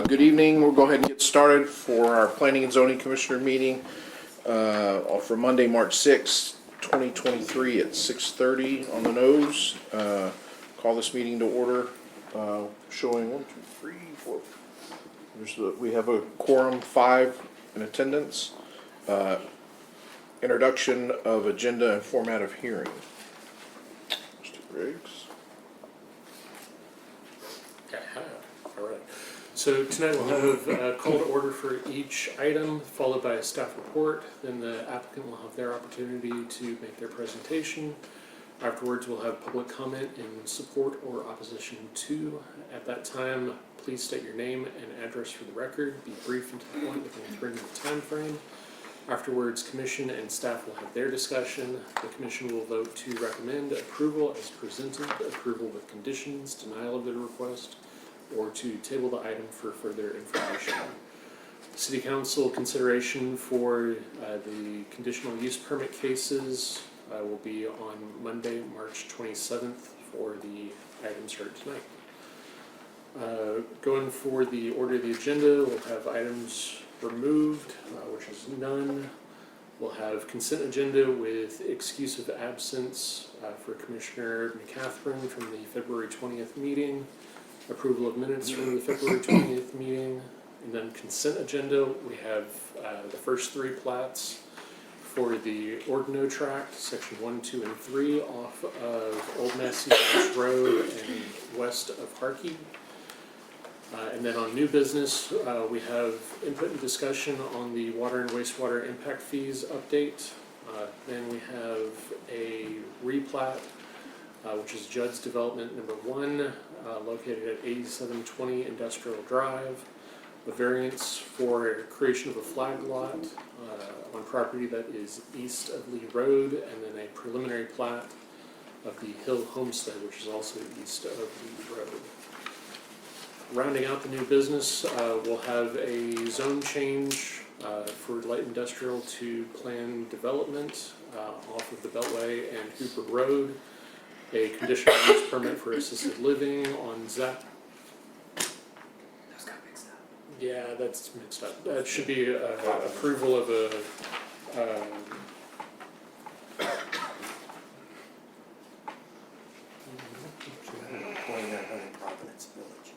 Good evening. We'll go ahead and get started for our Planning and Zoning Commissioner meeting for Monday, March 6th, 2023 at 6:30 on the nose. Call this meeting to order, showing 1, 2, 3, 4. We have a quorum, 5 in attendance. Introduction of agenda and format of hearing. Mr. Briggs. All right. So tonight we'll have a call to order for each item, followed by a staff report. Then the applicant will have their opportunity to make their presentation. Afterwards, we'll have public comment in support or opposition to. At that time, please state your name and address for the record. Be brief and to the point within a 3-minute time frame. Afterwards, commission and staff will have their discussion. The commission will vote to recommend approval as presented, approval with conditions, denial of the request, or to table the item for further information. City Council consideration for the conditional use permit cases will be on Monday, March 27th for the items heard tonight. Going for the order of the agenda, we'll have items removed, which is none. We'll have consent agenda with excuse of absence for Commissioner McCaffrey from the February 20th meeting. Approval of minutes from the February 20th meeting, and then consent agenda. We have the first 3 plats for the Ordino tract, section 1, 2, and 3, off of Old Massey Beach Road and west of Harkey. And then on new business, we have input and discussion on the water and wastewater impact fees update. Then we have a replat, which is Judd's Development Number 1, located at 8720 Industrial Drive. A variance for creation of a flag lot on property that is east of Lee Road, and then a preliminary plat of the Hill Homestead, which is also east of Lee Road. Rounding out the new business, we'll have a zone change for light industrial to planned development off of the Beltway and Hooper Road. A conditional use permit for assisted living on Zap. Those got mixed up. Yeah, that's mixed up. That should be approval of a. 2900 Providence Village.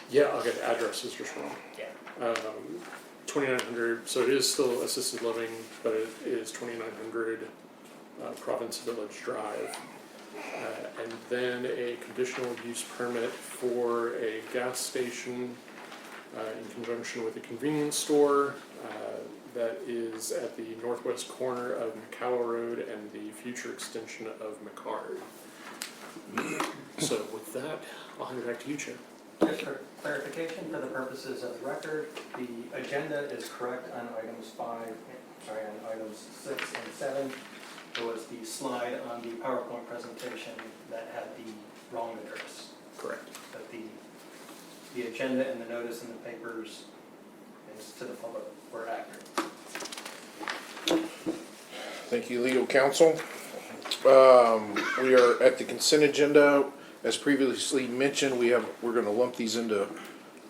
Yeah, I'll get the address is just wrong. Yeah. 2900. So it is still assisted living, but it is 2900 Province Village Drive. And then a conditional use permit for a gas station in conjunction with a convenience store that is at the northwest corner of McCowell Road and the future extension of McCard. So with that, I'll hand it back to you, Chair. Just for clarification, for the purposes of the record, the agenda is correct on items 6 and 7. There was the slide on the PowerPoint presentation that had the wrong address. Correct. But the agenda and the notice in the papers is to the public were accurate. Thank you, legal counsel. We are at the consent agenda. As previously mentioned, we're going to lump these into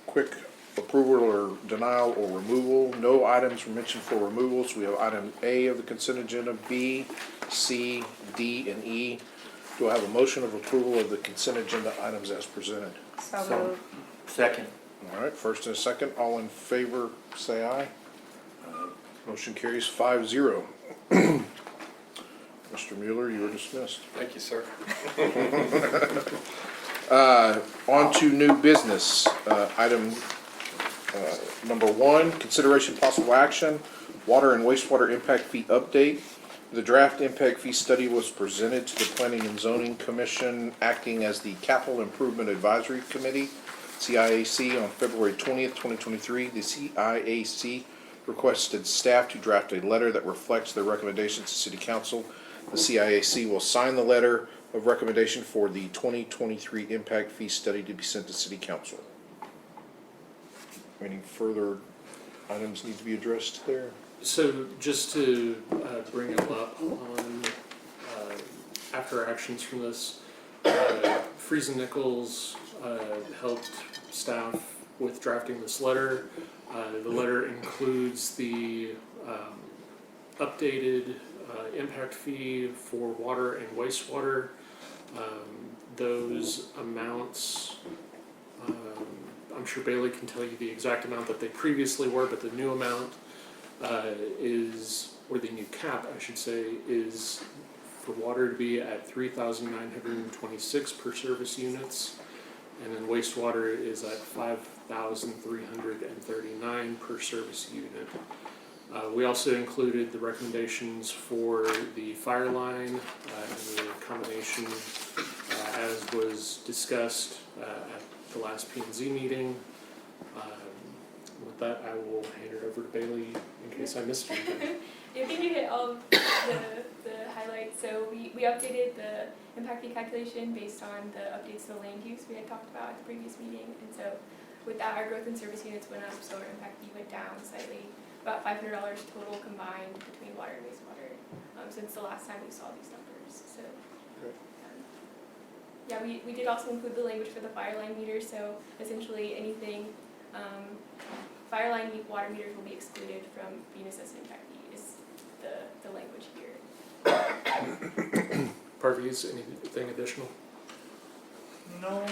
quick approval or denial or removal. No items were mentioned for removals. We have item A of the consent agenda, B, C, D, and E. Do I have a motion of approval of the consent agenda items as presented? So moved. Second. All right, first and a second. All in favor, say aye. Motion carries 5-0. Mr. Mueller, you are dismissed. Thank you, sir. On to new business. Item number 1, consideration possible action, water and wastewater impact fee update. The draft impact fee study was presented to the Planning and Zoning Commission, acting as the Capital Improvement Advisory Committee, CIAC, on February 20th, 2023. The CIAC requested staff to draft a letter that reflects their recommendations to City Council. The CIAC will sign the letter of recommendation for the 2023 impact fee study to be sent to City Council. Any further items need to be addressed there? So just to bring you up on after actions from this, Friesen Nichols helped staff with drafting this letter. The letter includes the updated impact fee for water and wastewater. Those amounts, I'm sure Bailey can tell you the exact amount that they previously were, but the new amount is, or the new cap, I should say, is for water to be at 3,926 per service units, and then wastewater is at 5,339 per service unit. We also included the recommendations for the fire line and the combination as was discussed at the last P&Z meeting. With that, I will hand it over to Bailey in case I missed anything. I think you hit all of the highlights. So we updated the impact fee calculation based on the updates to the land use we had talked about at the previous meeting. And so with that, our growth in service units went up, so our impact fee went down slightly, about $500 total combined between water and wastewater since the last time we saw these numbers. So yeah, we did also include the language for the fire line meters. So essentially anything fire line water meters will be excluded from being assessed impact fee is the language here. Parviz, anything additional? No,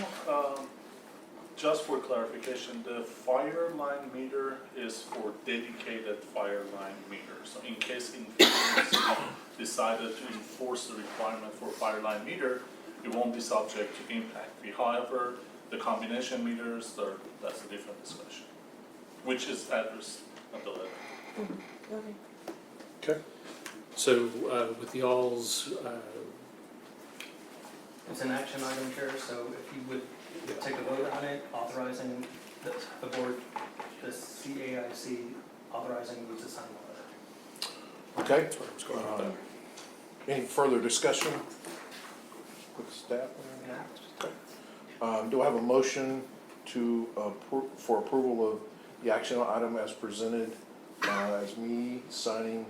just for clarification, the fire line meter is for dedicated fire line meter. So in case Infinity decided to enforce the requirement for fire line meter, it won't be subject to impact fee. However, the combination meters, that's a different discussion, which is addressed at the letter. Okay. So with y'all's, It's an action item, Chair, so if you would take a vote on it, authorizing the board, the CAIC authorizing you to sign the letter. Okay. that's where I was going with that. Any further discussion with staff? Okay. Do I have a motion to for approval of the action item as presented, as me signing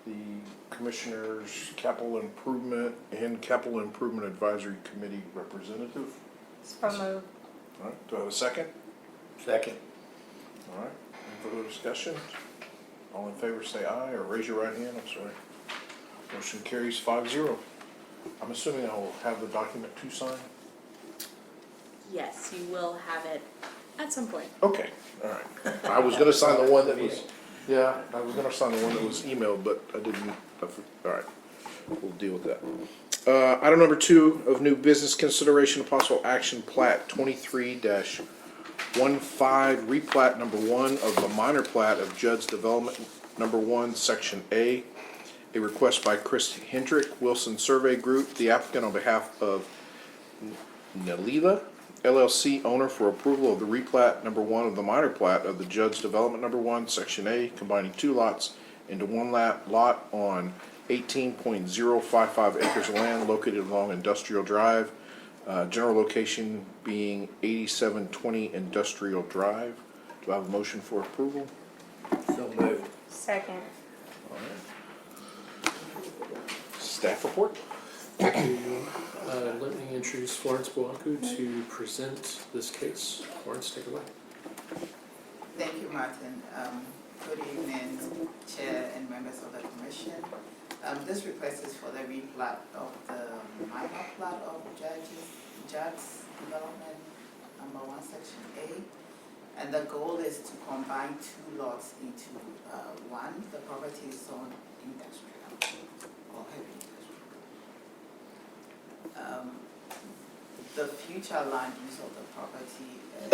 the Commissioners' Capital Improvement and Capital Improvement Advisory Committee representative? So moved. All right, do I have a second? Second. All right, any further discussion? All in favor say aye, or raise your right hand, I'm sorry. Motion carries 5-0. I'm assuming I will have the document to sign? Yes, you will have it at some point. Okay, all right. I was gonna sign the one that was, yeah, I was gonna sign the one that was emailed, but I didn't, all right. We'll deal with that. Item number 2 of new business, consideration of possible action, plat 23-15, replat number 1 of the minor plat of Judd's Development number 1, Section A. A request by Chris Hendrick, Wilson Survey Group, the applicant on behalf of Nalila LLC, owner, for approval of the replat number 1 of the minor plat of the Judd's Development number 1, Section A, combining 2 lots into 1 lot on 18.055 acres of land located along Industrial Drive, general location being 8720 Industrial Drive. Do I have a motion for approval? So moved. Second. Staff report? Thank you. Let me introduce Florence Boaku to present this case. Florence, take it away. Thank you, Martin. Good evening, Chair and members of the Commission. This request is for the replat of the minor plat of Judd's Development number 1, Section A. And the goal is to combine 2 lots into one. The property is zoned industrial or heavy industrial. The future land use of the property is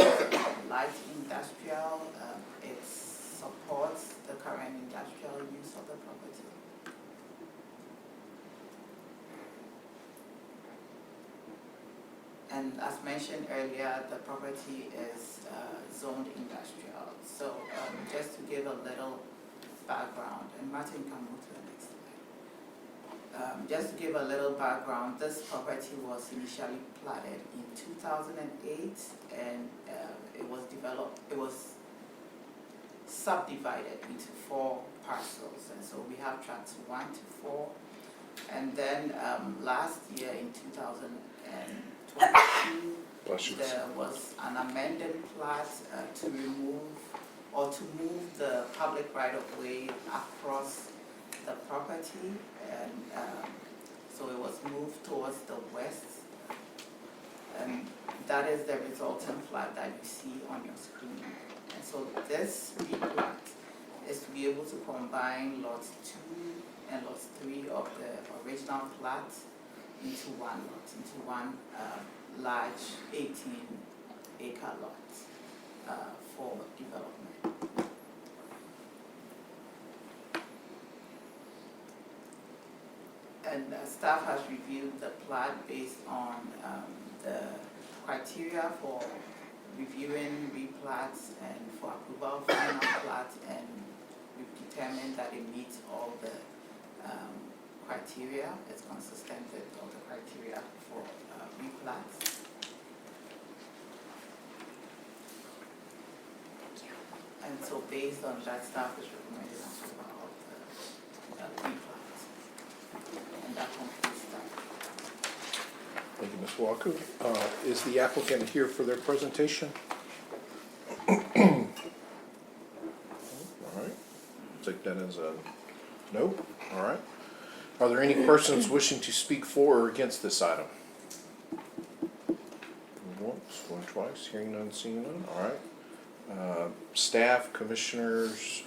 light industrial. It supports the current industrial use of the property. And as mentioned earlier, the property is zoned industrial. So just to give a little background, and Martin can move to the next slide. Just to give a little background, this property was initially platted in 2008, and it was subdivided into 4 parcels, and so we have tracts 1 to 4. And then last year in 2019, Questions? there was an amended plat to remove or to move the public right-of-way across the property, and so it was moved towards the west. And that is the resultant plat that you see on your screen. And so this replat is to be able to combine lots 2 and lots 3 of the original plat into one lot, into one large 18-acre lot for development. And staff has reviewed the plat based on the criteria for reviewing replats and for approval of final plat, and we've determined that it meets all the criteria. It's consistent with all the criteria for replats. And so based on that, staff is recommending approval of the replat. And that concludes that. Thank you, Ms. Waku. Is the applicant here for their presentation? All right, take that as a no. All right. Are there any persons wishing to speak for or against this item? Once, going twice, hearing none, seeing none. All right. Staff, commissioners,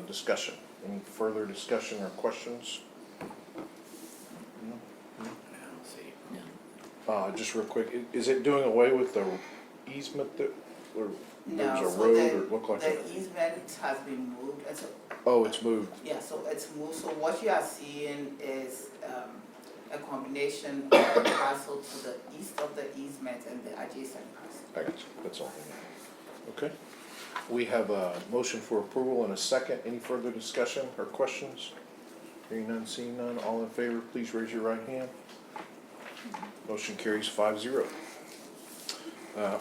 discussion. Any further discussion or questions? No? I don't see. Just real quick, is it doing away with the easement that, or No, there's a so road the- or it looked like? The easement has been moved, and so, Oh, it's moved. yeah, so it's moved, so what you are seeing is a combination of the parcel to the east of the easement and the adjacent parcel. I got you, that's all. Okay. We have a motion for approval and a second. Any further discussion or questions? Hearing none, seeing none, all in favor, please raise your right hand. Motion carries 5-0.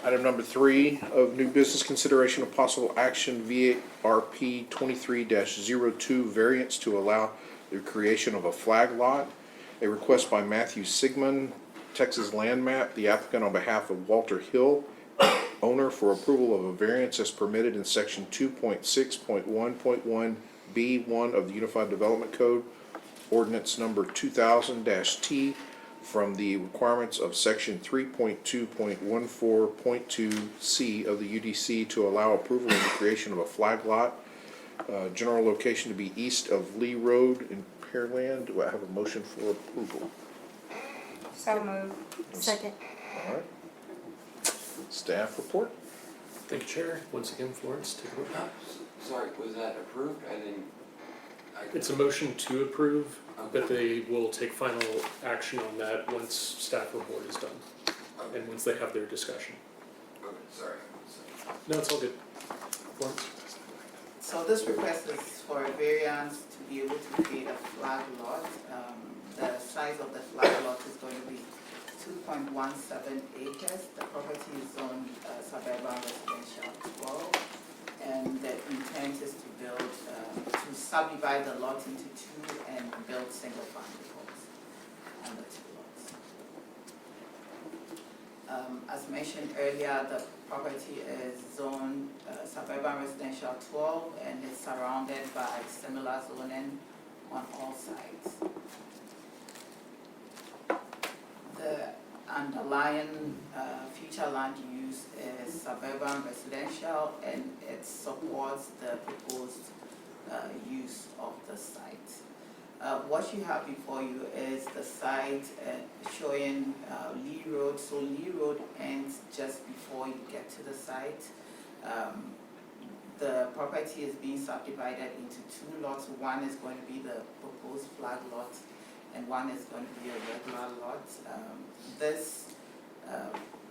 Item number 3 of new business, consideration of possible action VRP 23-02 variance to allow the creation of a flag lot. A request by Matthew Sigmund, Texas Land Map, the applicant on behalf of Walter Hill, owner, for approval of a variance as permitted in section 2.6.1.1B1 of the Unified Development Code, ordinance number 2000-T, from the requirements of section 3.2.14.2C of the UDC to allow approval of the creation of a flag lot. General location to be east of Lee Road in Pearland. Do I have a motion for approval? So moved. Second. All right. Staff report? Thank you, Chair. Once again, Florence, take a vote. Sorry, was that approved? I didn't. It's a motion to approve, but they will take final action on that once staff report is done and once they have their discussion. Okay, sorry. No, it's all good. Florence? So this request is for a variance to be able to create a flag lot. The size of the flag lot is going to be 2.17 acres. The property is zoned suburban residential 12, and the intent is to build, to subdivide the lot into 2 and build single-family homes on the 2 lots. As mentioned earlier, the property is zoned suburban residential 12 and is surrounded by similar zoning on all sides. The underlying future land use is suburban residential, and it supports the proposed use of the site. What you have before you is the site showing Lee Road. So Lee Road ends just before you get to the site. The property is being subdivided into 2 lots. One is going to be the proposed flag lot, and one is going to be a regular lot. This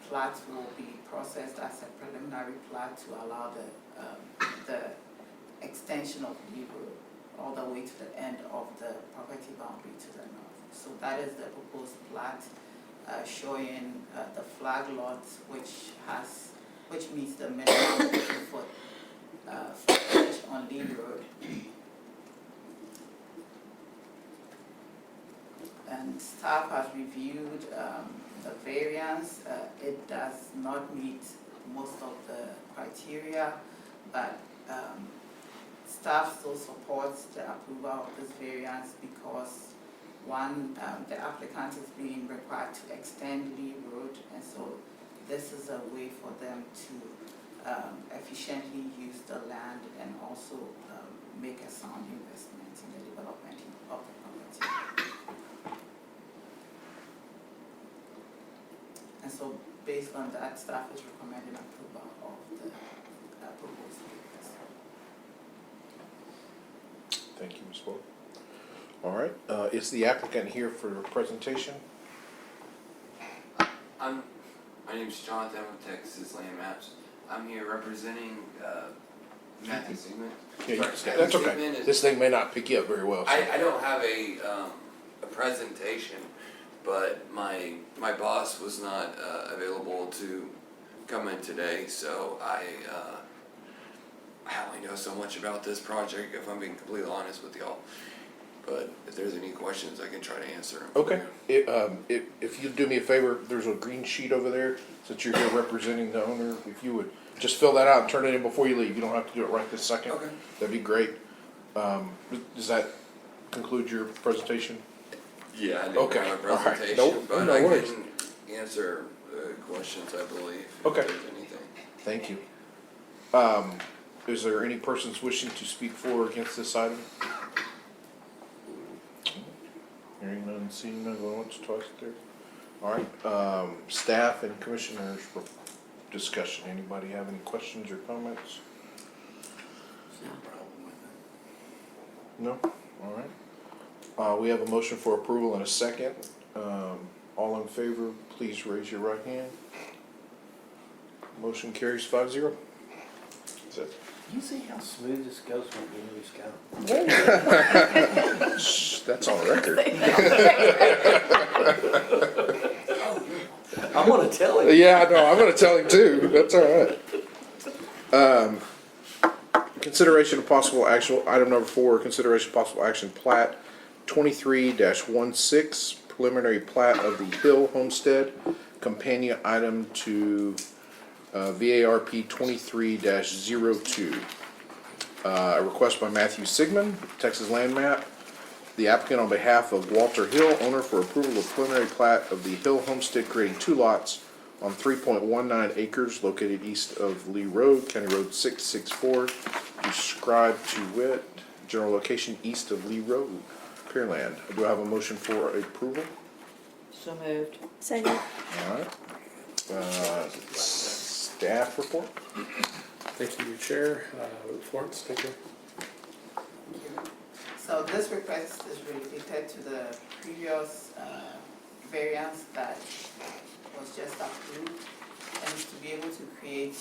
plat will be processed as a preliminary plat to allow the extension of Lee Road all the way to the end of the property boundary to the north. So that is the proposed plat showing the flag lot, which meets the minimum 50-foot frontage on Lee Road. And staff has reviewed the a variance. It does not meet most of the criteria, but staff still supports the approval of this variance because one, the applicant is being required to extend Lee Road, and so this is a way for them to efficiently use the land and also make a sound investment in the development of the property. And so based on that, staff is recommending approval of the proposed variance. Thank you, Ms. Swope. All right, is the applicant here for a presentation? My name's Jonathan with Texas Land Maps. I'm here representing, Matthew Sigmund. Yeah, you Sorry, can stay. Matthew That's okay. Sigmund is- This thing may not pick you up very well. So. I don't have a presentation, but my boss was not available to come in today, so I only know so much about this project, if I'm being completely honest with y'all. But if there's any questions, I can try to answer them. Okay, if you do me a favor, there's a green sheet over there, since you're here representing the owner, if you would just fill that out and turn it in before you leave, you don't have to do it right this second. Okay. That'd be great. Does that conclude your presentation? Yeah, I didn't Okay, have a all right. presentation, Nope, but no I worries. can answer questions, I believe, Okay. if there's anything. Thank you. Is there any persons wishing to speak for or against this item? Hearing none, seeing none, going once, twice, third. All right, staff and commissioners for discussion. Anybody have any questions or comments? No problem with it. No? All right. We have a motion for approval and a second. All in favor, please raise your right hand. Motion carries 5-0. That's it. You see how smooth this goes when we lose count? Shh, that's on record. I'm gonna tell him. Yeah, I know, I'm gonna tell him too, that's all right. Consideration of possible action, item number 4, consideration of possible action plat 23-16, preliminary plat of the Hill Homestead, companion item to VARP 23-02. A request by Matthew Sigmund, Texas Land Map, the applicant on behalf of Walter Hill, owner, for approval of preliminary plat of the Hill Homestead, creating 2 lots on 3.19 acres located east of Lee Road, County Road 664, described to wit, general location east of Lee Road, Pearland. Do I have a motion for approval? So moved. Second. All right. Staff report? Thank you, Chair. Florence, take it. So this request is related to the previous variance that was just approved, and is to be able to create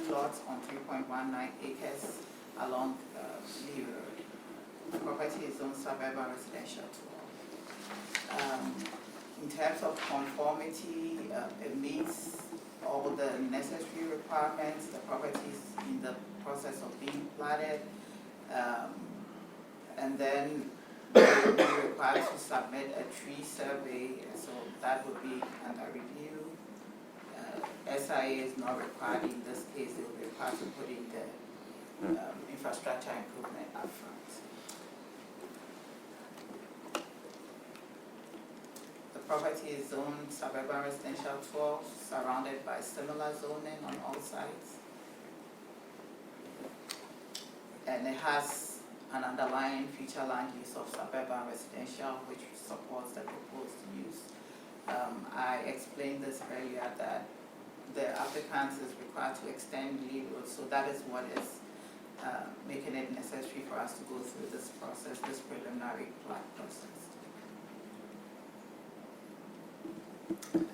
2 lots on 3.19 acres along Lee Road. The property is on suburban residential tour. In terms of conformity, it meets all the necessary requirements. The property is in the process of being platted. And then they will be required to submit a tree survey, so that would be under review. SIA is not required in this case, they will be required to put in the infrastructure improvement upfront. The property is zoned suburban residential 12, surrounded by similar zoning on all sides. And it has an underlying future land use of suburban residential, which supports the proposed use. I explained this earlier that the applicant is required to extend Lee Road, so that is what is making it necessary for us to go through this process, this preliminary plat process.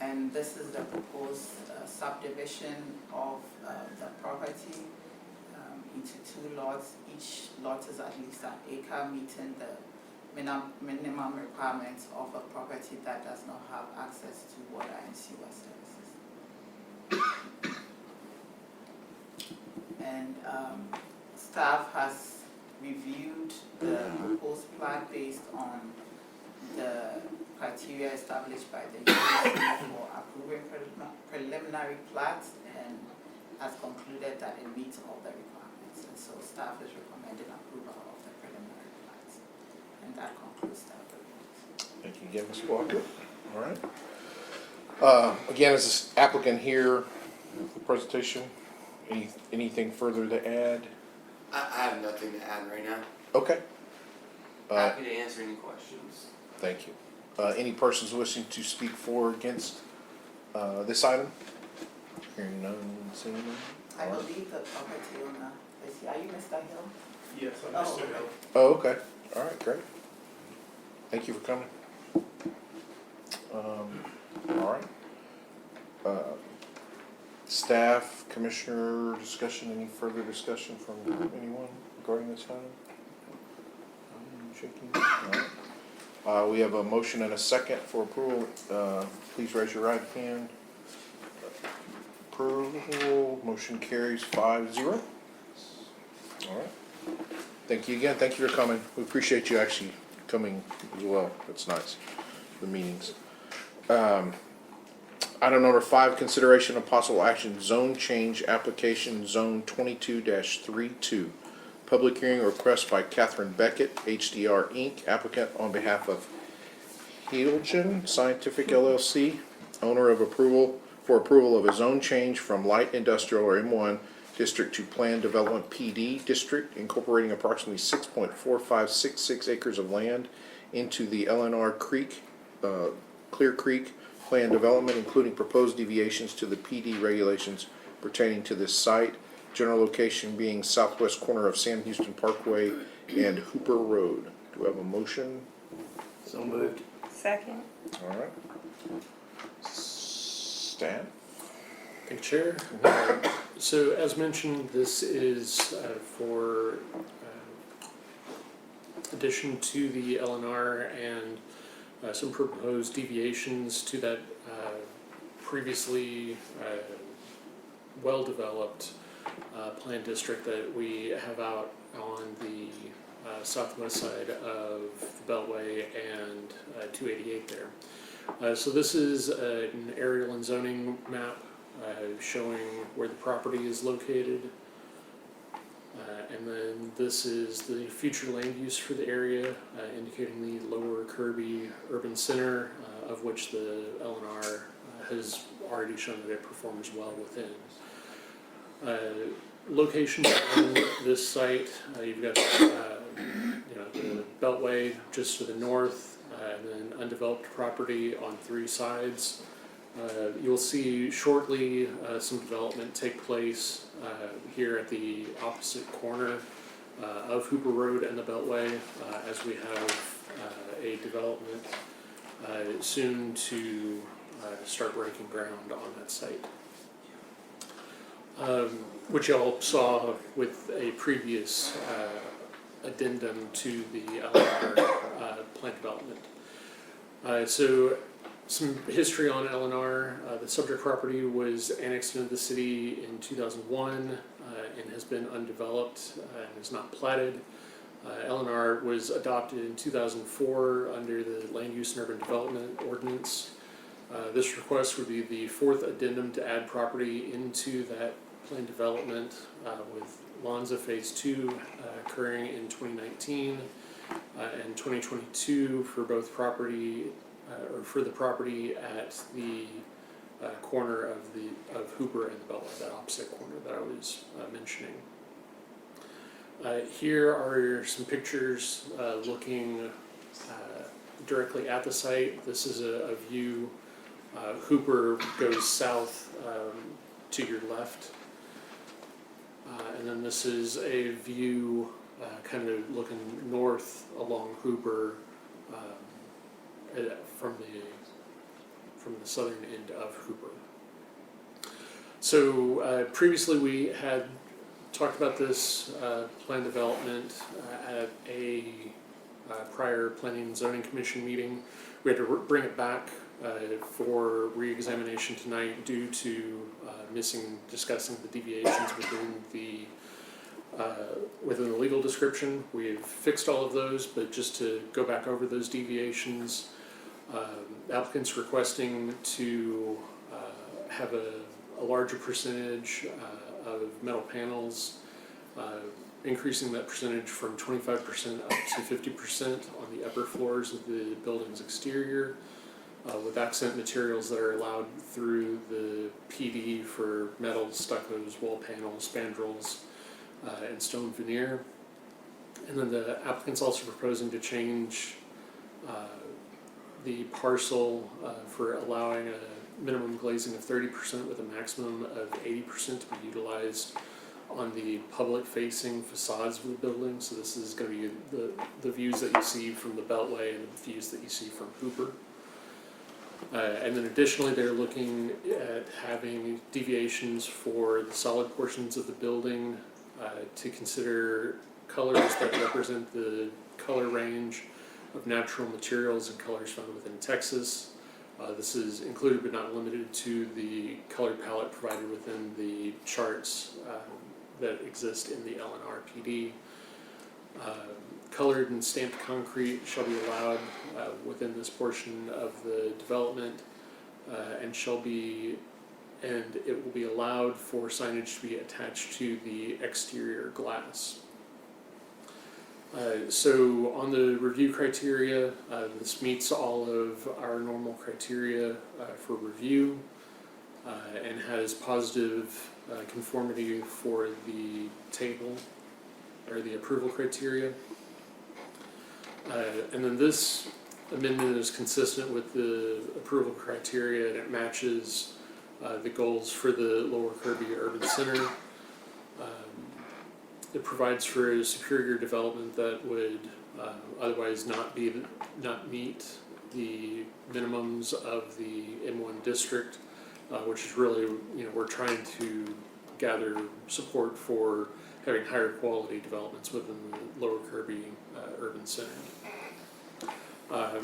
And this is the proposed subdivision of the property into 2 lots. Each lot is at least an acre, meeting the minimum requirements of a property that does not have access to water and sewer services. And staff has reviewed the proposed plan based on the criteria established by the UDC for approving preliminary plats and has concluded that it meets all the requirements. And so staff is recommending approval of the preliminary plats. And that concludes staff reports. Thank you again, Ms. Walker. All right. Again, as this applicant here, the presentation, anything further to add? I have nothing to add right now. Okay. Happy to answer any questions. Thank you. Any persons wishing to speak for or against this item? Hearing none, seeing none. I will leave the property owner. Are you Mr. Hill? Yes, I'm Mr. Hill. Oh, okay. All right, great. Thank you for coming. All right. Staff, commissioner discussion, any further discussion from anyone regarding this item? Shaking. All right. We have a motion and a second for approval. Please raise your right hand. Approval, motion carries 5-0. All right. Thank you again. Thank you for coming. We appreciate you actually coming as well. That's nice. The meetings. Item number 5, consideration of possible action, zone change application zone 22-32. Public hearing request by Catherine Beckett, HDR Inc., applicant on behalf of Helgen Scientific LLC, owner of approval of a zone change from light industrial or M1 district to planned development PD district, incorporating approximately 6.4566 acres of land into the LNR Creek, Clear Creek planned development, including proposed deviations to the PD regulations pertaining to this site. General location being southwest corner of Sam Houston Parkway and Hooper Road. Do I have a motion? So moved. Second. All right. Staff? Thank you, Chair. So as mentioned, this is for addition to the LNR and some proposed deviations to that previously well-developed planned district that we have out on the southwest side of the Beltway and 288 there. So this is an aerial and zoning map showing where the property is located. And then this is the future land use for the area, indicating the lower Kirby urban center, of which the LNR has already shown that it performs well within. Locations on this site, you've got the Beltway just to the north, and then undeveloped property on 3 sides. You'll see shortly some development take place here at the opposite corner of Hooper Road and the Beltway, as we have a development soon to start breaking ground on that site. Which y'all saw with a previous addendum to the LNR plant development. So some history on LNR. The subject property was annexed into the city in 2001 and has been undeveloped and is not platted. LNR was adopted in 2004 under the Land Use and Urban Development Ordinance. This request would be the 4th addendum to add property into that planned development, with Lonza Phase 2 occurring in 2019 and 2022 for both property, or for the property at the corner of Hooper and the Beltway, that opposite corner that I was mentioning. Here are some pictures looking directly at the site. This is a view. Hooper goes south to your left. And then this is a view kind of looking north along Hooper from the southern end of Hooper. So previously we had talked about this plan development at a prior Planning and Zoning Commission meeting. We had to bring it back for re-examination tonight due to discussing the deviations within the legal description. We've fixed all of those, but just to go back over those deviations, Applicants requesting to have a larger percentage of metal panels, increasing that percentage from 25% up to 50% on the upper floors of the building's exterior, with accent materials that are allowed through the PD for metal, stuccos, wall panels, spandrels, and stone veneer. And then the applicant's also proposing to change the parcel for allowing a minimum glazing of 30% with a maximum of 80% to be utilized on the public-facing facades of the building. So this is going to be the views that you see from the Beltway and the views that you see from Hooper. And then additionally, they're looking at having deviations for the solid portions of the building to consider colors that represent the color range of natural materials and colors found within Texas. This is included but not limited to the color palette provided within the charts that exist in the LNRPD. Colored and stamped concrete shall be allowed within this portion of the development, and it will be allowed for signage to be attached to the exterior glass. So on the review criteria, this meets all of our normal criteria for review and has positive conformity for the table or the approval criteria. And then this amendment is consistent with the approval criteria, and it matches the goals for the Lower Kirby Urban Center. It provides for a superior development that would otherwise not meet the minimums of the M1 district, which is really, we're trying to gather support for having higher quality developments within the Lower Kirby Urban Center.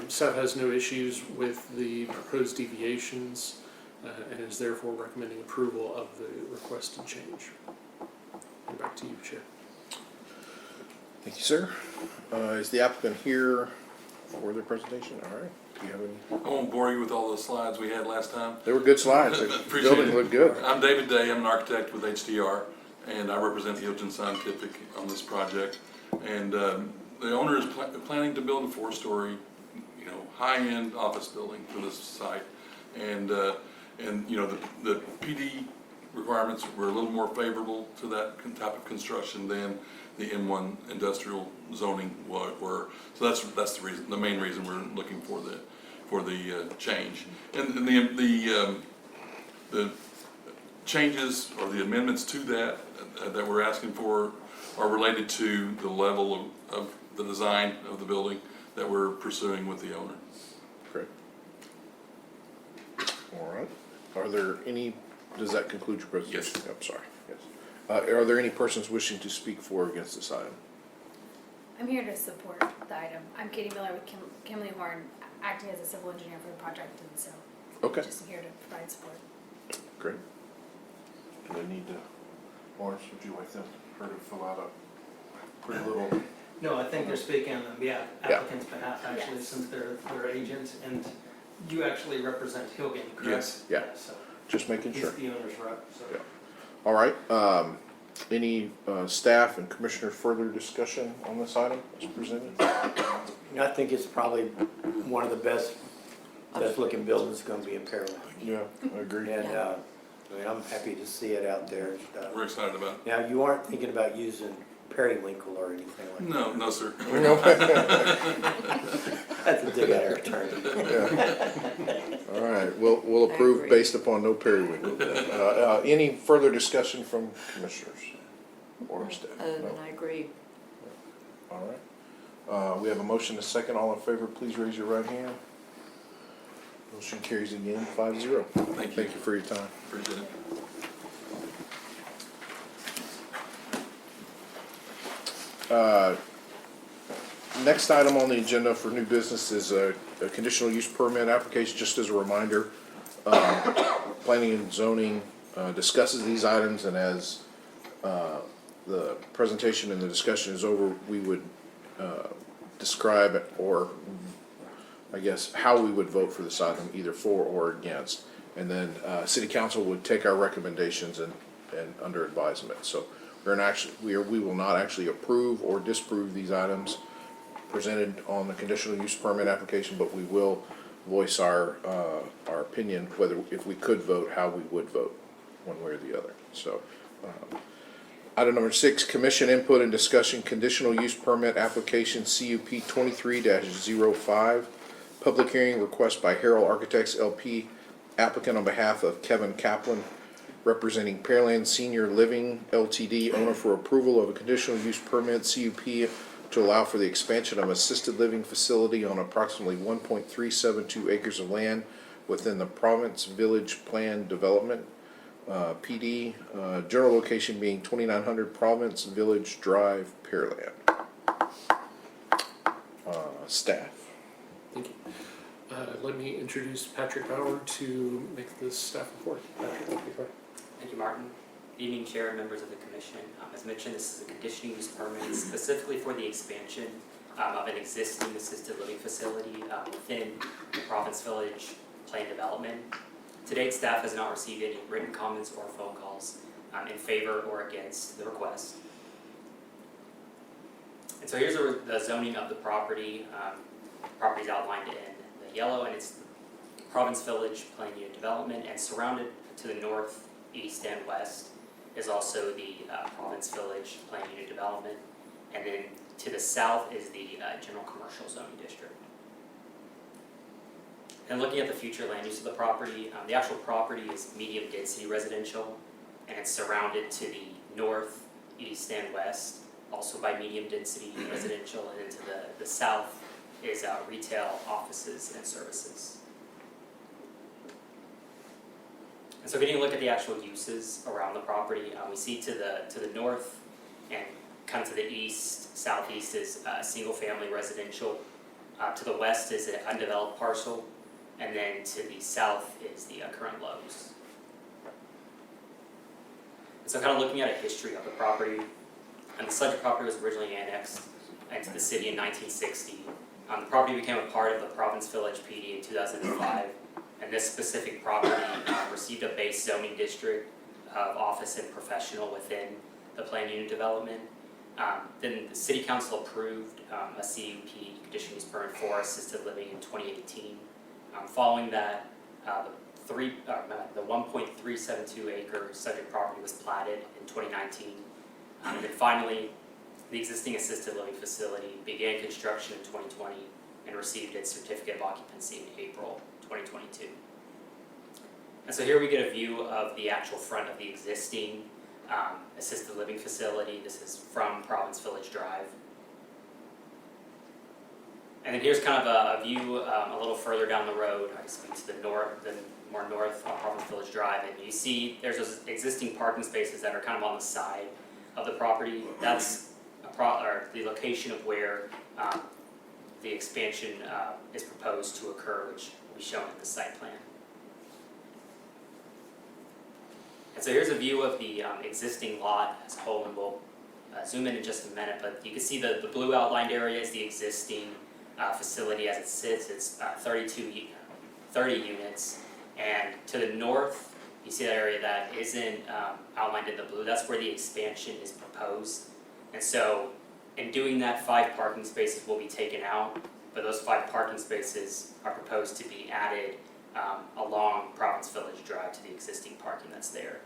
Staff has no issues with the proposed deviations and is therefore recommending approval of the requested change. And back to you, Chair. Thank you, sir. Is the applicant here for their presentation? All right. Do you have any? I won't bore you with all the slides we had last time. They were good slides. The Appreciate building it. looked good. I'm David Day. I'm an architect with HDR, and I represent Hilton Scientific on this project. And the owner is planning to build a 4-story, high-end office building for this site. And the PD requirements were a little more favorable to that type of construction than the M1 industrial zoning were. So that's the reason, the main reason we're looking for the change. And the changes or the amendments to that we're asking for are related to the level of the design of the building that we're pursuing with the owner. Great. All right. Are there any, does that conclude your presentation? Yes. I'm sorry. Yes. Are there any persons wishing to speak for or against this item? I'm here to support the item. I'm Katie Miller with Kimley Horn, acting as a civil engineer for the project, and so Okay. just here to provide support. Great. Do they need to, Lawrence, would you like her to fill out a pretty little? No, I think they're speaking on the applicant's behalf, actually, Yes. since they're agents, and you actually represent Hilgen, correct? Yes. Yeah. So Just making he's sure. the owner's rep, so. Yeah. All right. Any staff and commissioner further discussion on this item as presented? I think it's probably one of the best looking buildings gonna be in Pearland. Yeah, I agree. And, I'm happy to see it out there and stuff. We're excited about it. Now, you aren't thinking about using periwinkle or anything like that? No, sir. That's a dig out of return. Yeah. All right, we'll I approve agree. based upon no periwinkle. Any further discussion from commissioners or staff? Other No? than I agree. All right. We have a motion and a second. All in favor, please raise your right hand. Motion carries again, 5-0. Thank you. Thank you for your time. Appreciate it. Next item on the agenda for new business is a conditional use permit application. Just as a reminder, planning and zoning discusses these items, and as the presentation and the discussion is over, we would describe or I guess, how we would vote for this item, either for or against. And then, city council would take our recommendations and under advisement. So we will not actually approve or disapprove these items presented on the conditional use permit application, but we will voice our opinion, whether, if we could vote, how we would vote, one way or the other. So, item number 6, commission input and discussion, conditional use permit application CUP 23-05. Public hearing request by Harold Architects LP, applicant on behalf of Kevin Kaplan, representing Pearland Senior Living LTD, owner, for approval of a conditional use permit CUP to allow for the expansion of assisted living facility on approximately 1.372 acres of land within the Province Village Plan Development, PD, general location being 2900 Province Village Drive, Pearland. Staff. Thank you. Let me introduce Patrick Bauer to make this staff report. Patrick, take it away. Thank you, Martin. Good evening, Chair and members of the Commission. As mentioned, this is a conditional use permit specifically for the expansion of an existing assisted living facility within the Province Village Plan Development. To date, staff has not received any written comments or phone calls in favor or against the request. And so here's the zoning of the property. Property is outlined in the yellow, and it's Province Village Plan Unit Development, and surrounded to the north, east, and west is also the Province Village Plan Unit Development, and then to the south is the General Commercial Zoning District. And looking at the future land use of the property, the actual property is medium density residential, and it's surrounded to the north, east, and west, also by medium density residential, and to the south is retail, offices, and services. And so getting a look at the actual uses around the property, we see to the north and kind of to the east, southeast is single family residential. To the west is an undeveloped parcel, and then to the south is the current Lowe's. And so kind of looking at a history of the property, and the subject property was originally annexed into the city in 1960. The property became a part of the Province Village PD in 2005, and this specific property received a base zoning district of office and professional within the plan unit development. Then the City Council approved a CUP conditional use permit for assisted living in 2018. Following that, the 1.372 acre subject property was platted in 2019, and then finally, the existing assisted living facility began construction in 2020 and received its certificate of occupancy in April 2022. And so here we get a view of the actual front of the existing assisted living facility. This is from Province Village Drive. And then here's kind of a view a little further down the road, I guess to the more north on Province Village Drive. And you see there's those existing parking spaces that are kind of on the side of the property. That's the location of where the expansion is proposed to occur, which will be shown in the site plan. And so here's a view of the existing lot as a whole, and we'll zoom in just a minute, but you can see the blue outlined area is the existing facility as it sits. It's 30 units, and to the north, you see that area that isn't outlined in the blue. That's where the expansion is proposed. And so, in doing that, 5 parking spaces will be taken out, but those 5 parking spaces are proposed to be added along Province Village Drive to the existing parking that's there.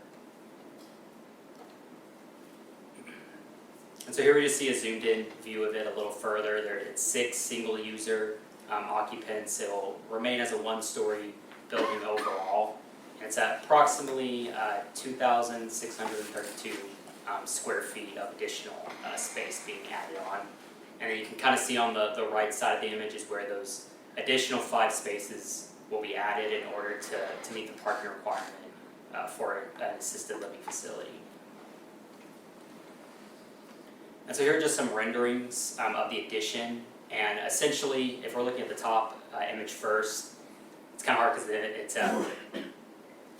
And so here we just see a zoomed in view of it a little further. It's 6 single user occupants. It will remain as a 1-story building overall. And it's at approximately 2,632 square feet of additional space being added on. And then you can kind of see on the right side of the image is where those additional 5 spaces will be added in order to meet the parking requirement for an assisted living facility. And so here are just some renderings of the addition. And essentially, if we're looking at the top image first, it's kind of hard because it's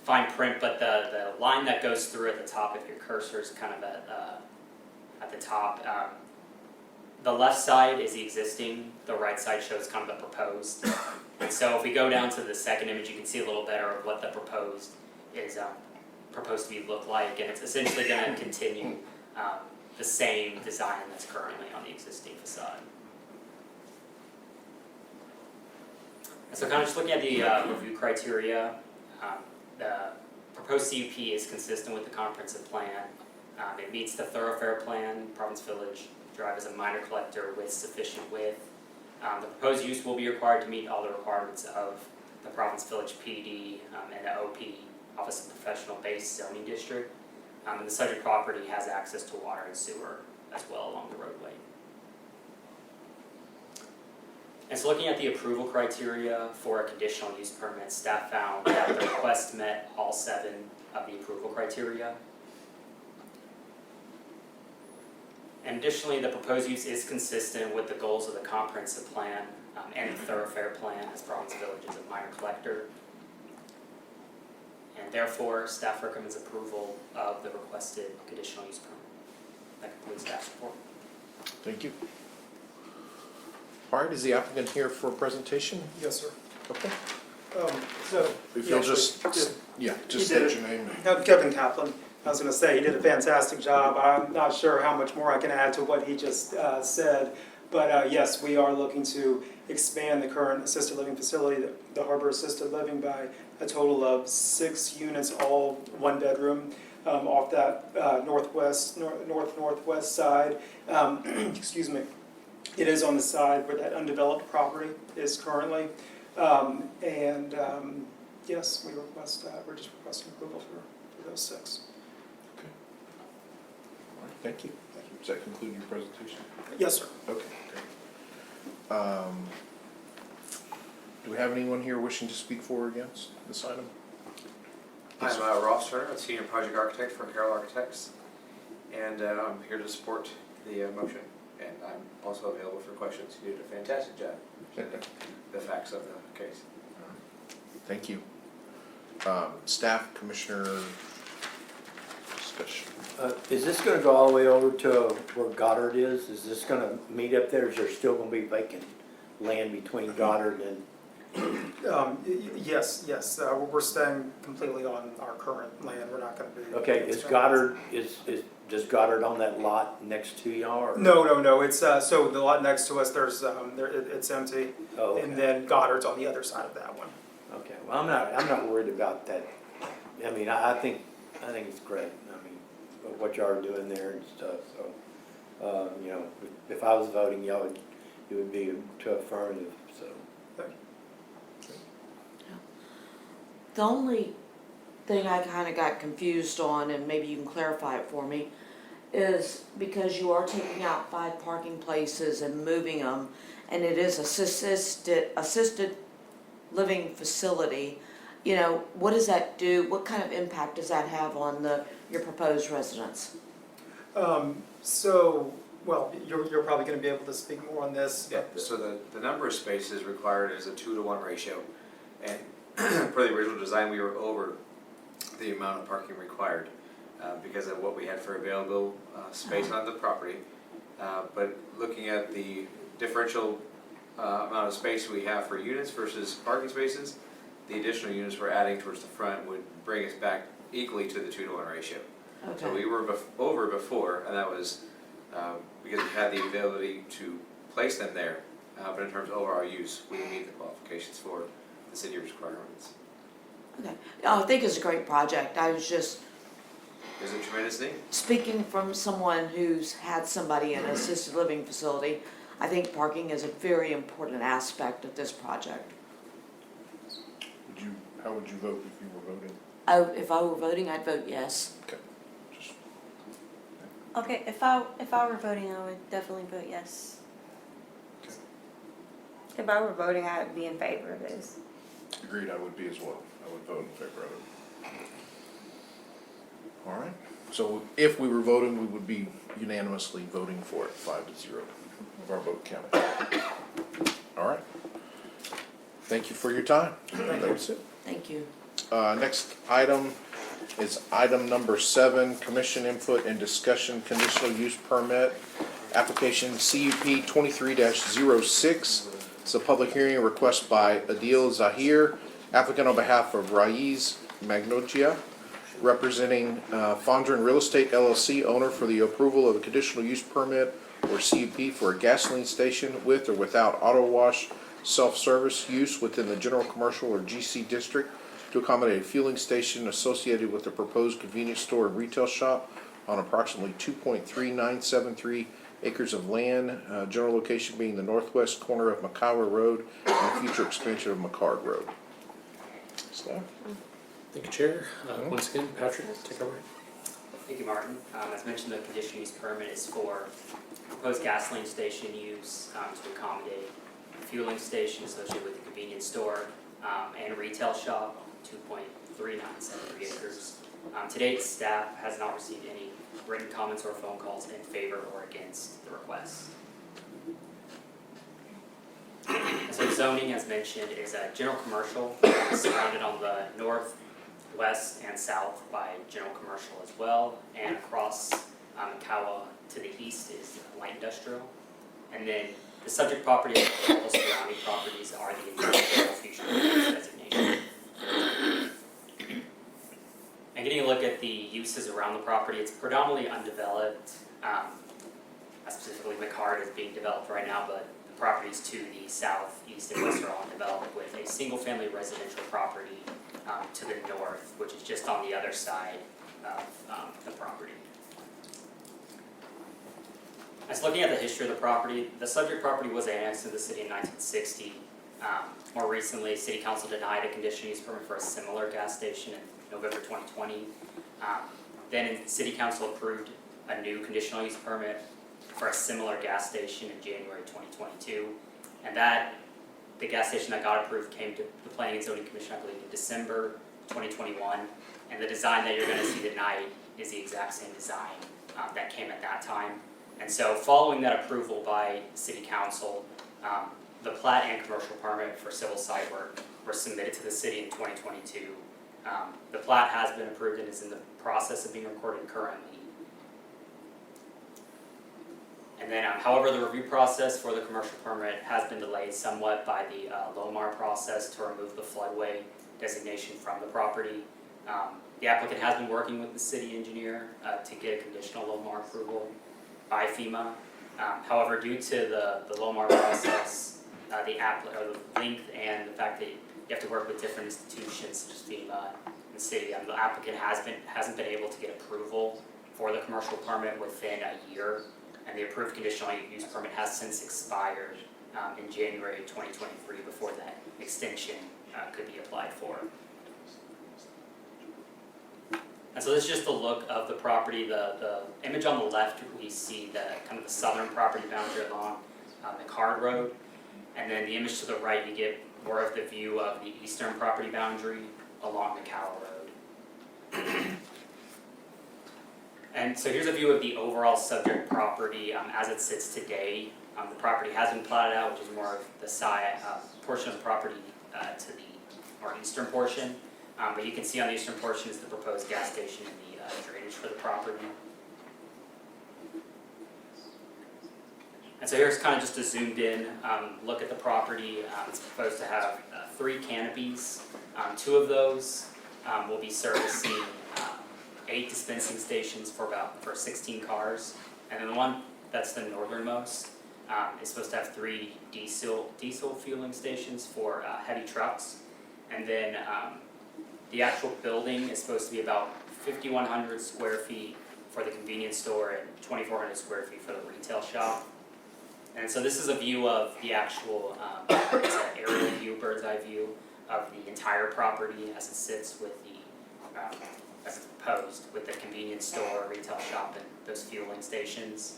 fine print, but the line that goes through at the top, if your cursor is kind of at the top, the left side is the existing, the right side shows kind of the proposed. And so if we go down to the second image, you can see a little better of what the proposed is proposed to be look like, and it's essentially going to continue the same design that's currently on the existing facade. And so kind of just looking at the review criteria, the proposed CUP is consistent with the comprehensive plan. It meets the thoroughfare plan. Province Village Drive is a minor collector with sufficient width. The proposed use will be required to meet all the requirements of the Province Village PD and the OP, Office of Professional Base Zoning District. And the subject property has access to water and sewer as well along the roadway. And so looking at the approval criteria for a conditional use permit, staff found that the request met all 7 of the approval criteria. And additionally, the proposed use is consistent with the goals of the comprehensive plan and the thoroughfare plan, as Province Village is a minor collector. And therefore, staff recommends approval of the requested conditional use permit. That concludes staff's report. Thank you. All right, is the applicant here for a presentation? Yes, sir. Okay. So. If you'll just state your name. Kevin Kaplan. I was going to say, he did a fantastic job. I'm not sure how much more I can add to what he just said. But yes, we are looking to expand the current assisted living facility, the Harbor Assisted Living, by a total of 6 units, all 1 bedroom, off that northwest side. Excuse me. It is on the side where that undeveloped property is currently. Yes, we request, we're just requesting approval for those 6. Okay. All right, thank you. Does that conclude your presentation? Yes, sir. Okay, great. Do we have anyone here wishing to speak for or against this item? I'm Ross Turner, a senior project architect for Carroll Architects, and I'm here to support the motion. And I'm also available for questions. You did a fantastic job. The facts of the case. Thank you. Staff, Commissioner discussion. Is this gonna go all the way over to where Goddard is? Is this gonna meet up there? Is there still gonna be vacant land between Goddard and? Yes. We're staying completely on our current land. We're not going to be. Okay, is Goddard, does Goddard on that lot next to y'all or? No. It's so the lot next to us. It's empty, Oh, okay. and then Goddard's on the other side of that one. Okay, well, I'm not worried about that. I mean, I think it's great. I mean, what y'all are doing there and stuff, so, you know, if I was voting, it would be to affirmative, so. The only thing I kind of got confused on, and maybe you can clarify it for me, is because you are taking out 5 parking places and moving them, and it is assisted living facility, you know, what does that do? What kind of impact does that have on your proposed residents? Well, you're probably going to be able to speak more on this. Yeah, so the number of spaces required is a 2-to-1 ratio. And per the original design, we were over the amount of parking required because of what we had for available space on the property. But looking at the differential amount of space we have for units versus parking spaces, the additional units we're adding towards the front would bring us back equally to the 2-to-1 ratio. Okay. So we were over before, and that was because we had the ability to place them there. But in terms of overall use, we meet the qualifications for the city requirements. Okay. I think it's a great project. I was just There's a tremendous need. speaking from someone who's had somebody in an assisted living facility. I think parking is a very important aspect of this project. How would you vote if you were voting? If I were voting, I'd vote yes. Okay. Just, Okay, if I were voting, I would definitely vote yes. okay. If I were voting, I would be in favor of this. Agreed, I would be as well. I would vote in favor of it. All right. So if we were voting, we would be unanimously voting for it, 5-0 of our vote counted. All right. Thank you for your time. That's it. Thank you. Next item is item number 7, commission input and discussion, conditional use permit Application CUP 23-06. It's a public hearing request by Adil Zahir, applicant on behalf of Raiz Magnogia, representing Fondren Real Estate LLC, owner for the approval of a conditional use permit or CUP for a gasoline station with or without auto wash self-service use within the general commercial or GC district to accommodate a fueling station associated with the proposed convenience store and retail shop on approximately 2.3973 acres of land, general location being the northwest corner of Makawa Road and the future expansion of McCard Road. Staff? Thank you, Chair. Once again, Patrick, take over. Thank you, Martin. As mentioned, the conditional use permit is for proposed gasoline station use to accommodate a fueling station associated with the convenience store and retail shop, 2.3973 acres. To date, staff has not received any written comments or phone calls in favor or against the request. So zoning, as mentioned, is a general commercial surrounded on the north, west, and south by general commercial as well, and across Kawa to the east is light industrial. And then the subject property and all surrounding properties are the industrial future use designation. And getting a look at the uses around the property, it's predominantly undeveloped. Specifically, McCard is being developed right now, but the properties to the south, east, and west are all undeveloped, with a single-family residential property to the north, which is just on the other side of the property. As looking at the history of the property, the subject property was annexed to the city in 1960. More recently, City Council denied a conditional use permit for a similar gas station in November 2020. Then City Council approved a new conditional use permit for a similar gas station in January 2022. And the gas station that got approved came to the Planning and Zoning Commission, I believe, in December 2021. And the design that you're going to see tonight is the exact same design that came at that time. And so following that approval by City Council, the plat and commercial permit for civil site work were submitted to the city in 2022. The plat has been approved and is in the process of being recorded currently. And then, however, the review process for the commercial permit has been delayed somewhat by the LOMAR process to remove the floodway designation from the property. The applicant has been working with the city engineer to get a conditional LOMAR approval by FEMA. However, due to the LOMAR process, the length and the fact that you have to work with different institutions such as FEMA and the city, the applicant hasn't been able to get approval for the commercial permit within a year. And the approved conditional use permit has since expired in January 2023 before that extension could be applied for. And so this is just a look of the property. The image on the left, we see the kind of the southern property boundary along McCard Road. And then the image to the right, you get more of the view of the eastern property boundary along Makawa Road. And so here's a view of the overall subject property as it sits today. The property has been platted out, which is more of the side portion of the property to the more eastern portion. But you can see on the eastern portion is the proposed gas station and the drainage for the property. And so here's kind of just a zoomed in look at the property. It's proposed to have 3 canopies. 2 of those will be servicing 8 dispensing stations for 16 cars, and then the one that's the northernmost is supposed to have 3 diesel fueling stations for heavy trucks, and then the actual building is supposed to be about 5,100 square feet for the convenience store and 2,400 square feet for the retail shop. And so this is a view of the actual it's an aerial view, bird's eye view of the entire property as it sits with the as it's proposed with the convenience store, retail shop, and those fueling stations.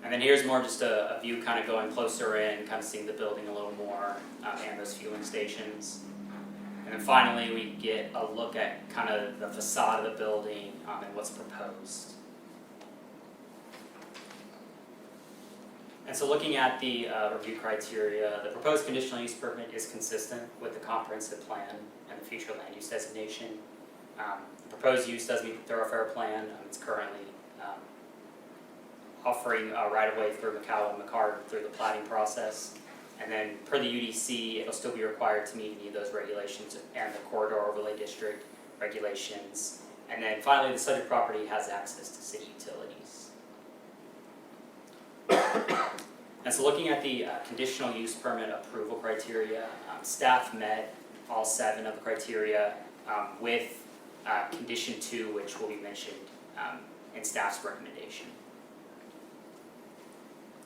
And then here's more just a view kind of going closer in, kind of seeing the building a little more, and those fueling stations. And then finally, we get a look at kind of the facade of the building and what's proposed. And so looking at the review criteria, the proposed conditional use permit is consistent with the comprehensive plan and the future land use designation. The proposed use does meet the thoroughfare plan. It's currently offering right-of-way through Macau and McCarter through the plating process. And then per the UDC, it'll still be required to meet any of those regulations and the corridor overlay district regulations. And then finally, the subject property has access to city utilities. And so looking at the conditional use permit approval criteria, staff met all 7 of the criteria with condition 2, which will be mentioned in staff's recommendation.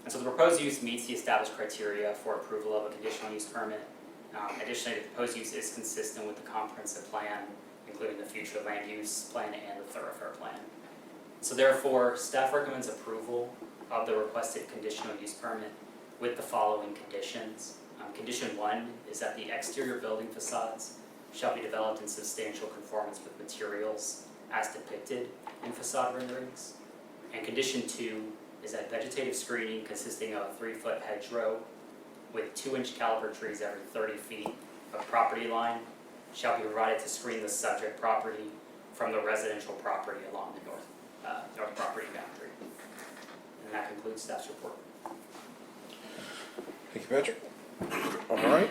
And so the proposed use meets the established criteria for approval of a conditional use permit. Additionally, the proposed use is consistent with the comprehensive plan, including the future land use plan and the thoroughfare plan. So therefore, staff recommends approval of the requested conditional use permit with the following conditions. Condition 1 is that the exterior building facades shall be developed in substantial conformance with materials as depicted in facade renderings. And condition 2 is that vegetative screening consisting of a 3-foot hedgerow with 2-inch caliber trees every 30 feet of property line shall be provided to screen the subject property from the residential property along the north property boundary. And that concludes staff's report. Thank you, Patrick. All right,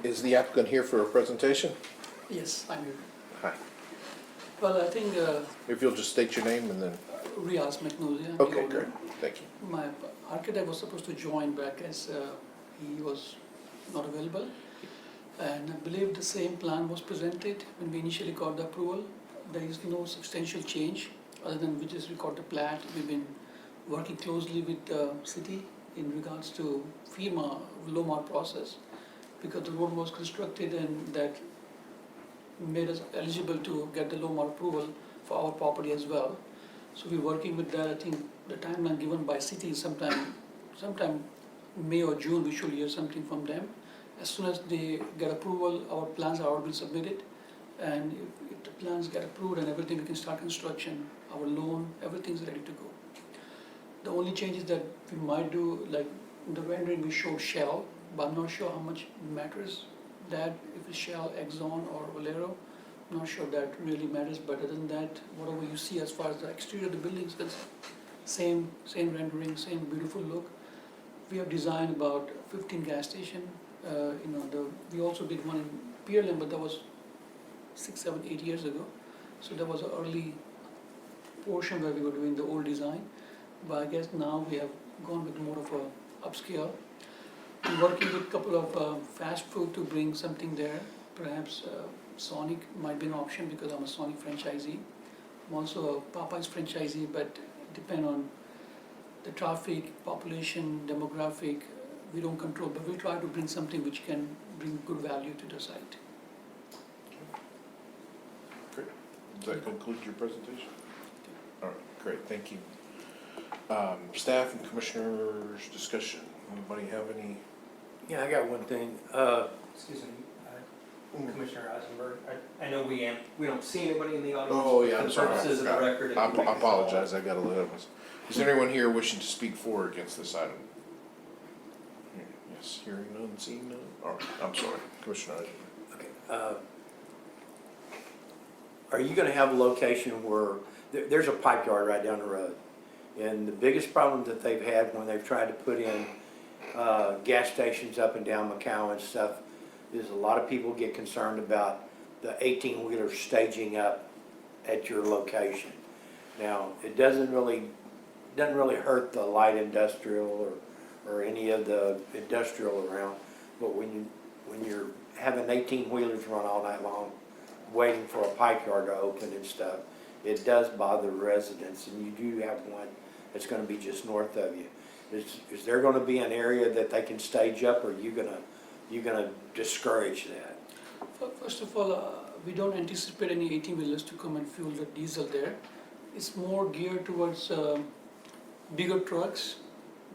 is the applicant here for a presentation? Yes, I'm here. Hi. Well, I think If you'll just state your name and then, Riaz Mcnousia. okay, great, thank you. My architect was supposed to join back as he was not available. And I believe the same plan was presented when we initially got the approval. There is no substantial change other than we just record the plat. We've been working closely with the city in regards to FEMA LOMAR process because the road was constructed and that made us eligible to get the LOMAR approval for our property as well. So we're working with that. I think the timeline given by city is sometime May or June we should hear something from them. As soon as they get approval, our plans are already submitted, and if the plans get approved and everything, we can start construction, our loan, everything's ready to go. The only changes that we might do, like in the rendering we showed Shell, but I'm not sure how much matters that, if it's Shell, Exxon or Valero. I'm not sure that really matters, but other than that, whatever you see as far as the exterior of the buildings, that's same rendering, same beautiful look. We have designed about 15 gas stations. We also did one in Pearland, but that was 6, 7, 8 years ago. So that was an early portion where we were doing the old design. But I guess now we have gone with more of a upscale. We're working with a couple of fast food to bring something there. Perhaps Sonic might be an option because I'm a Sonic franchisee. I'm also a Popeyes franchisee, but depend on the traffic, population, demographic, we don't control, but we try to bring something which can bring good value to the site. Great. Does that conclude your presentation? All right, great, thank you. Staff and commissioners discussion. Anybody have any? Yeah, I got one thing. Excuse me, Commissioner Eisenberg, I know we don't see anybody in the audience. Oh, yeah, For I'm the sorry. purposes of the record. if I you make this apologize, I got a little of us. Is there anyone here wishing to speak for or against this item? Yes, hearing none, seeing none. All right, I'm sorry, Commissioner Eisenberg. Okay. Are you gonna have a location where, there's a pipe yard right down the road. And the biggest problem that they've had when they've tried to put in gas stations up and down Macau and stuff is a lot of people get concerned about the 18-wheeler staging up at your location. Now, it doesn't really hurt the light industrial or any of the industrial around, but when you're having 18-wheelers run all night long, waiting for a pipe yard to open and stuff, it does bother residents, and you do have one that's gonna be just north of you. Is there gonna be an area that they can stage up, or are you gonna discourage that? First of all, we don't anticipate any 18-wheelers to come and fuel the diesel there. It's more geared towards bigger trucks,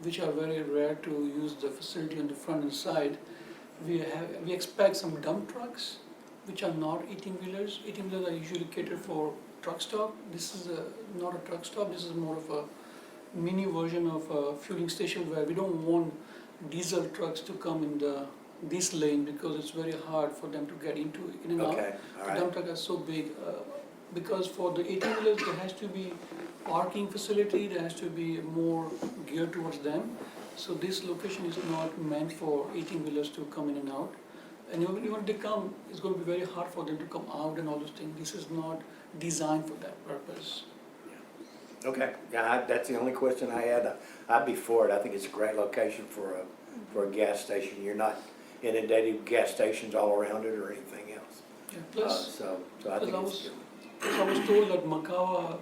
which are very rare to use the facility on the front and side. We expect some dump trucks, which are not 18-wheelers. 18-wheelers are usually catered for truck stop. This is not a truck stop. This is more of a mini version of a fueling station where we don't want diesel trucks to come in this lane because it's very hard for them to get in and out. Okay, all The right. dump trucks are so big because for the 18-wheelers there has to be parking facility that has to be more geared towards them. So this location is not meant for 18-wheelers to come in and out. And even they come, it's going to be very hard for them to come out and all those things. This is not designed for that purpose. Okay, yeah, that's the only question I had. I'd be for it. I think it's a great location for a gas station. You're not inundated with gas stations all around it or anything else. Yeah, plus, So I think it's, I was told that Makawa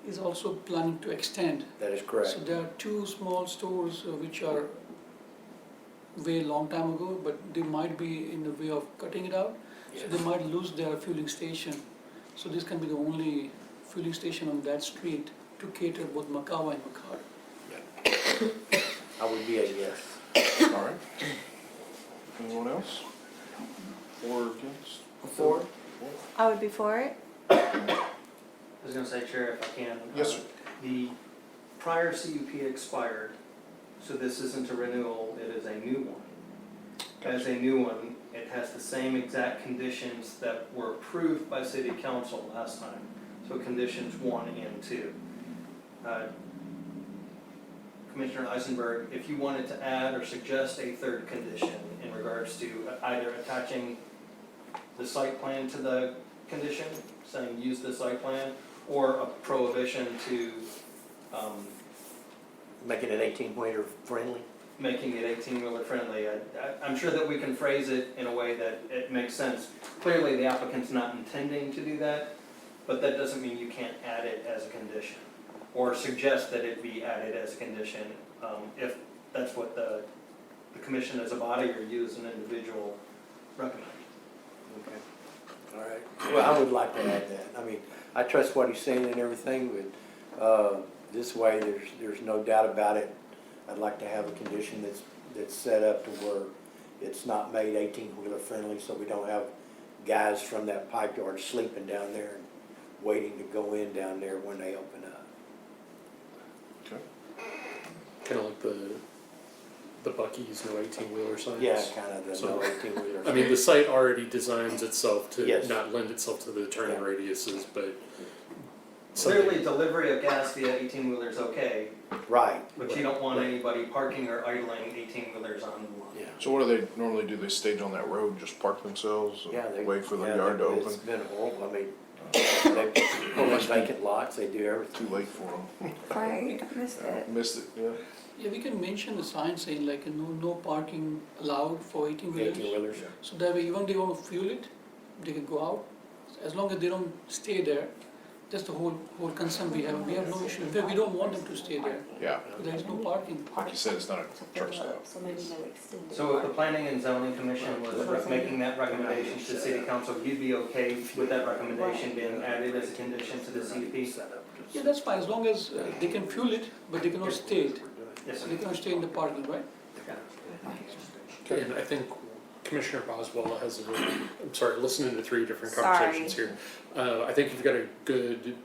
is also planning to extend. that is correct. So there are two small stores which are way long time ago, but they might be in the way of cutting it out. So Yes. they might lose their fueling station. So this can be the only fueling station on that street to cater both Makawa and Makar. I would be a yes. All right. Anyone else? For or against? For. I would be for it. I was gonna say, Chair, if I can. Yes, sir. The prior CUP expired, so this isn't a renewal, it is a new one. As a new one, it has the same exact conditions that were approved by City Council last time. So conditions 1 and 2. Commissioner Eisenberg, if you wanted to add or suggest a third condition in regards to either attaching the site plan to the condition, saying use the site plan, or a prohibition to Making it 18-wheeler friendly? making it 18-wheeler friendly. I'm sure that we can phrase it in a way that it makes sense. Clearly, the applicant's not intending to do that, but that doesn't mean you can't add it as a condition, or suggest that it be added as a condition, if that's what the commission as a body or you as an individual recommend. Okay. All right. Well, I would like to add that. I mean, I trust what he's saying and everything, but this way, there's no doubt about it. I'd like to have a condition that's set up to where it's not made 18-wheeler friendly, so we don't have guys from that pipe yard sleeping down there and waiting to go in down there when they open up. Kind of like the Buc-ee's no 18-wheeler signs. Yeah, kind of the So, no 18-wheeler. I mean, the site already designs itself to Yes. not lend itself to the turning Yeah. radiuses, but Clearly, delivery of gas via 18-wheeler is okay, Right. but you don't want anybody parking or idling 18-wheelers on the lot. Yeah. So what do they normally do? They stage on that road, just park themselves Yeah, and they wait for the yeah, yard to It's open? been horrible. I mean, they put in vacant lots, they do everything. Too late for them. Right, I missed it. Missed it, yeah. Yeah, we can mention the sign saying like no parking allowed for 18-wheelers. 18-wheelers. So that way even they want to fuel it, they can go out, as long as they don't stay there. That's the whole concern we have. We have no issue. In fact, we don't want them to stay there. Yeah, There is no parking. like you said, it's not a truck stop. So maybe no extended. So if the planning and zoning commission was making that recommendation to city council, you'd be okay with that recommendation being added as a condition to the CUP? Yeah, that's fine, as long as they can fuel it, but they cannot stay it. Yes, sir. They cannot stay in the parking, right? and I think Commissioner Boswell has I'm sorry, listening to 3 different Sorry. conversations here. I think you've got a good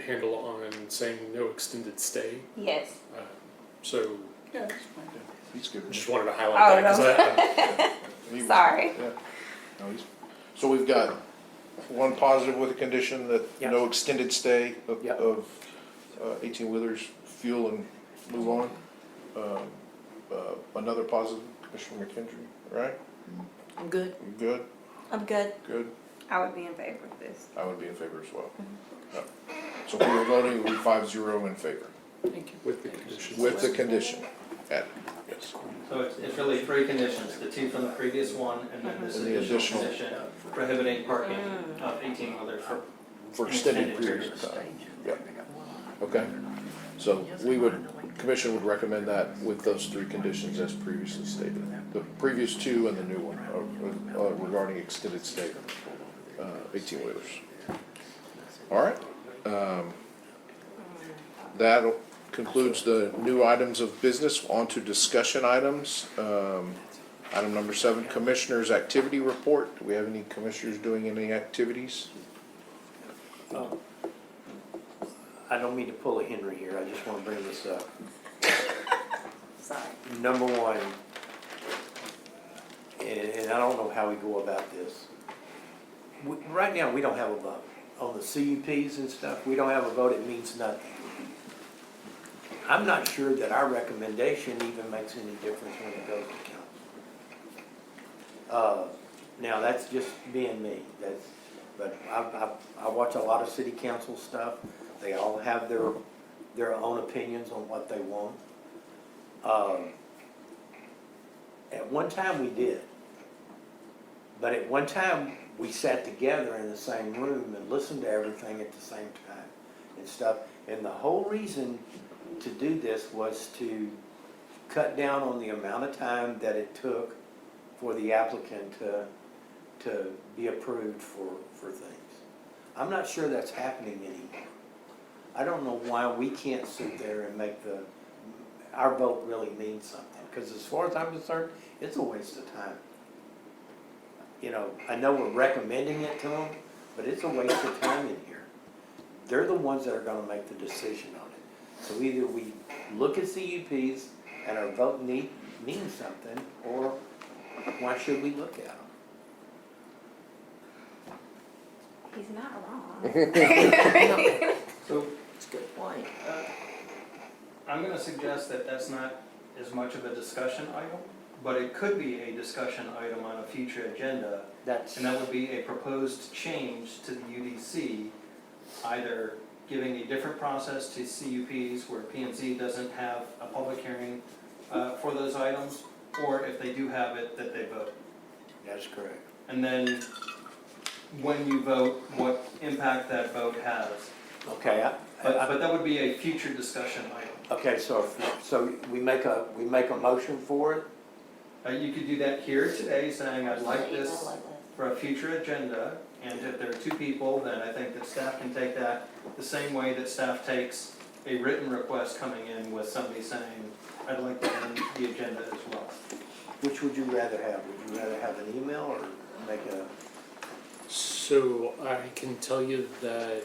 handle on saying no extended stay. Yes. So Yeah, that's fine. He's good. just wanted to highlight that because He was- Sorry. Yeah. No, so we've got one positive with a condition that Yeah. no extended stay Yeah. of 18-wheelers, fuel and move on. Another positive, Commissioner McKendry, right? I'm good. You good? I'm good. Good? I would be in favor of this. I would be in favor as well. Yeah. So we were voting, it would be 5-0 in favor, Thank you. with the conditions. with the condition added, yes. So it's really 3 conditions, the 2 from the previous one, and then this And the additional additional. condition prohibiting parking of 18-wheelers. For extended periods of time. Yeah. Okay, so commission would recommend that with those 3 conditions as previously stated. The previous 2 and the new one regarding extended stay, 18-wheelers. All right. That concludes the new items of business. On to discussion items. Item number 7, Commissioners' Activity Report. Do we have any commissioners doing any activities? I don't mean to pull a Henry here, I just want to bring this up. Sorry. Number 1, and I don't know how we go about this. Right now, we don't have a vote. on the CUPs and stuff, we don't have a vote, it means nothing. I'm not sure that our recommendation even makes any difference when it goes to council. Now, that's just being me, but I watch a lot of city council stuff, they all have their own opinions on what they want. At one time we did, but at one time we sat together in the same room and listened to everything at the same time and stuff. And the whole reason to do this was to cut down on the amount of time that it took for the applicant to be approved for things. I'm not sure that's happening anymore. I don't know why we can't sit there and make our vote really mean something, because as far as I'm concerned, it's a waste of time. You know, I know we're recommending it to them, but it's a waste of time in here. They're the ones that are gonna make the decision on it. So either we look at CUPs and our vote means something, or why should we look at them? He's not wrong. So That's a good point. I'm gonna suggest that that's not as much of a discussion item, but it could be a discussion item on a future agenda. That's, And that would be a proposed change to the UDC, either giving a different process to CUPs where P&Z doesn't have a public hearing for those items, or if they do have it, that they vote. that's correct. And then when you vote, what impact that vote has. Okay, But that would be a future discussion item. okay, so we make a motion for it? You could do that here today, saying I'd like this for a future agenda, and if there are two people, then I think that staff can take that the same way that staff takes a written request coming in with somebody saying, I'd like that on the agenda as well. Which would you rather have? Would you rather have an email or make a? So I can tell you that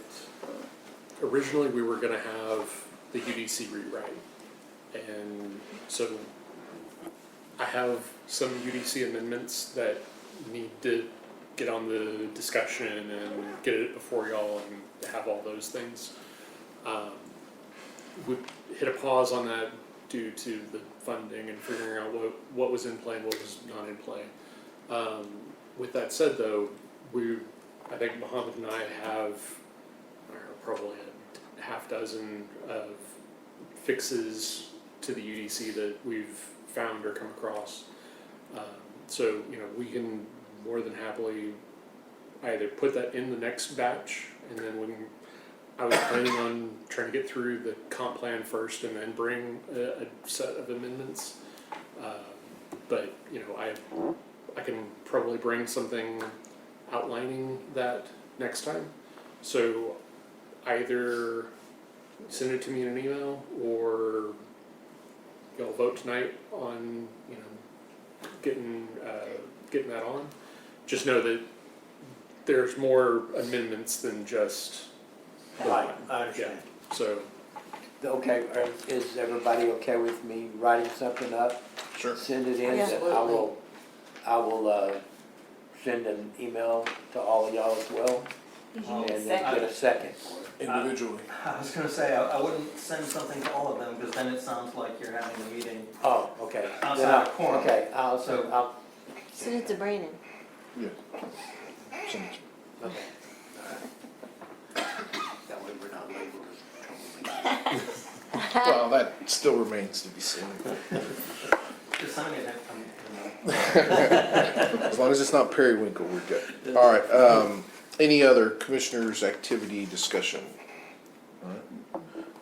originally we were gonna have the UDC rewrite. And so I have some UDC amendments that need to get on the discussion and get it before y'all and have all those things. We hit a pause on that due to the funding and figuring out what was in play and what was not in play. With that said though, I think Mohammed and I have probably a half dozen of fixes to the UDC that we've found or come across. So, you know, we can more than happily either put that in the next batch, and then I was planning on trying to get through the comp plan first and then bring a set of amendments. But, you know, I can probably bring something outlining that next time. So either send it to me in an email, or y'all vote tonight on, you know, getting that on. Just know that there's more amendments than just the Right, one. I understand. Yeah, so Okay, is everybody okay with me writing something up? Sure. Send it in, Absolutely. I will send an email to all of y'all as well, and then get a second for it. Individually. I was gonna say, I wouldn't send something to all of them, because then it sounds like you're having a meeting. Oh, okay. Outside Then of quorum. Okay, So- I'll, Send it to Brandon. Yeah. Send it. okay. All right. That way we're not labeled as troublemakers. Well, that still remains to be seen. Just sign it, As long as it's not periwinkle, we're good. All right, any other commissioners' activity discussion?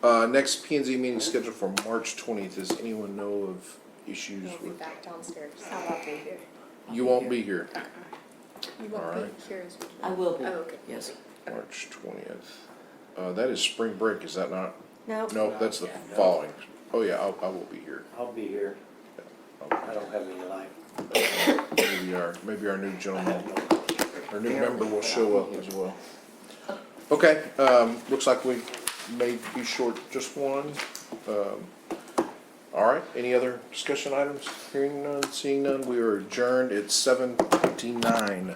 All right. Next P and Z meeting scheduled for March 20th. Does anyone know of issues We'll be with? back downstairs. I won't be here. You won't be here. You All won't right. be here as well. I will be, Oh, okay. yes. March 20th. That is spring break, is that not? Nope. No, that's the following. Oh, yeah, I will be here. I'll be here. I don't have any life. Maybe our new gentleman, our new member will show up as well. Okay, looks like we may be short just one. All right, any other discussion items? Hearing none, seeing none, we are adjourned at 7:29.